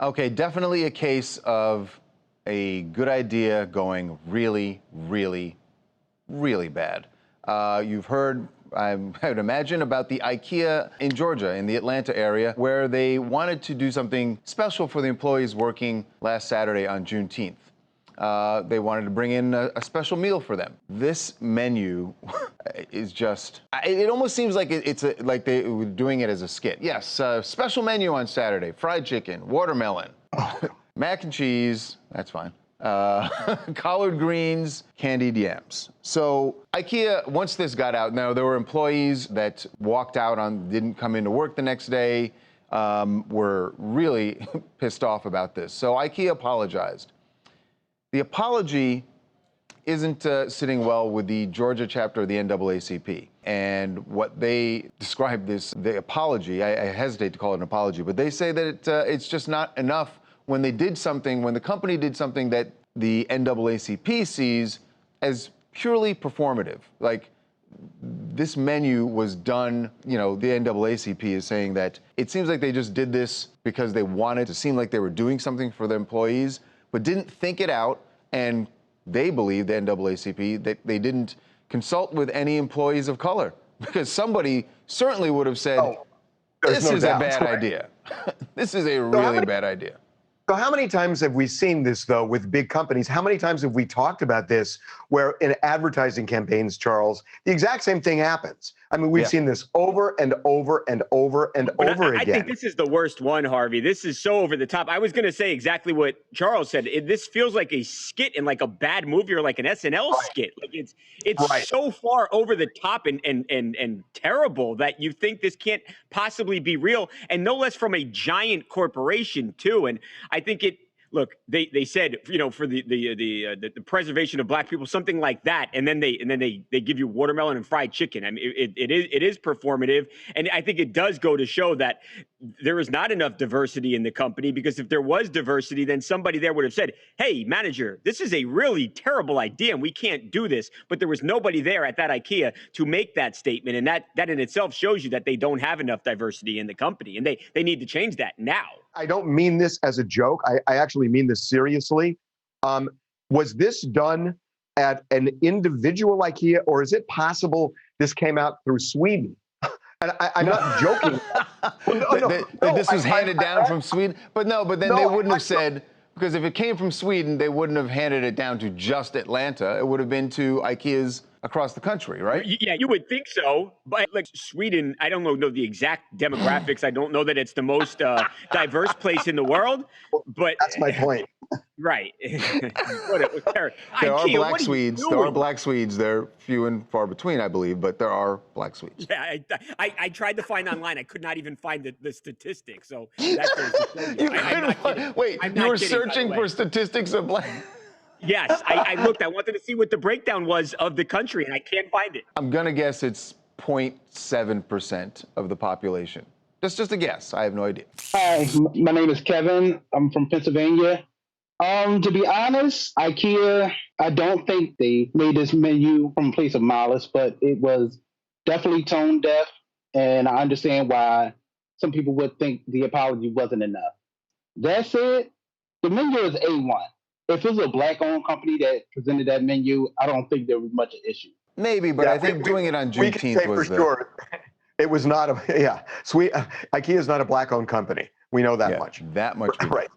Okay, definitely a case of a good idea going really, really, really bad. You've heard, I would imagine, about the IKEA in Georgia, in the Atlanta area, where they wanted to do something special for the employees working last Saturday on Juneteenth. They wanted to bring in a special meal for them. This menu is just, it almost seems like like they were doing it as a skit. Yes, special menu on Saturday, fried chicken, watermelon, mac and cheese, that's fine. Collard greens, candied yams. So IKEA, once this got out, now there were employees that walked out didn't come into work the next day, were really pissed off about this. So IKEA apologized. The apology isn't sitting well with the Georgia chapter of the NAACP. And what they describe the apology, I hesitate to call it an apology, but they say that it's just not enough when the company did something that the NAACP sees as purely performative. Like, this menu was done, the NAACP is saying that it seems like they just did this because they wanted to seem like they were doing something for the employees, but didn't think it out, and they believe, the NAACP, that they didn't consult with any employees of color, because somebody certainly would have said, this is a bad idea. This is a really bad idea. So how many times have we seen this, though, with big companies? How many times have we talked about this where in advertising campaigns, Charles, the exact same thing happens? I mean, we've seen this over and over and over and over again. I think this is the worst one, Harvey. This is so over the top. I was going to say exactly what Charles said. This feels like a skit in like a bad movie or like an SNL skit. Like it's so far over the top and terrible that you think this can't possibly be real, and no less from a giant corporation too. And I think look, they said, for the preservation of black people, something like that, and then they give you watermelon and fried chicken. I mean, it is performative, and I think it does go to show that there is not enough diversity in the company, because if there was diversity, then somebody there would have said, hey, manager, this is a really terrible idea and we can't do this. But there was nobody there at that IKEA to make that statement, and that in itself shows you that they don't have enough diversity in the company, and they need to change that now. I don't mean this as a joke. I actually mean this seriously. Was this done at an individual IKEA, or is it possible this came out through Sweden? And I'm not joking. This was handed down from Sweden? But then they wouldn't have said, because if it came from Sweden, they wouldn't have handed it down to just Atlanta. It would have been to IKEAs across the country, right? Yeah, you would think so. But like Sweden, I don't know the exact demographics. I don't know that it's the most diverse place in the world. But that's my point. Right. There are black Swedes. There are black Swedes. They're few and far between, I believe, but there are black Swedes. Yeah, I tried to find online. I could not even find the statistics. So that goes to show you. You couldn't find, wait, you were searching for statistics of black. Yes, I looked. I wanted to see what the breakdown was of the country, and I can't find it. I'm going to guess it's 0.7% of the population. Just a guess. I have no idea. Hi, my name is Kevin. I'm from Pennsylvania. To be honest, IKEA, I don't think they made this menu from a place of malice, but it was definitely tone deaf, and I understand why some people would think the apology wasn't enough. That said, the menu is A1. If it was a black-owned company that presented that menu, I don't think there was much an issue. Maybe, but I think doing it on Juneteenth we can say for sure it was not IKEA is not a black-owned company. We know that much. That much. Right.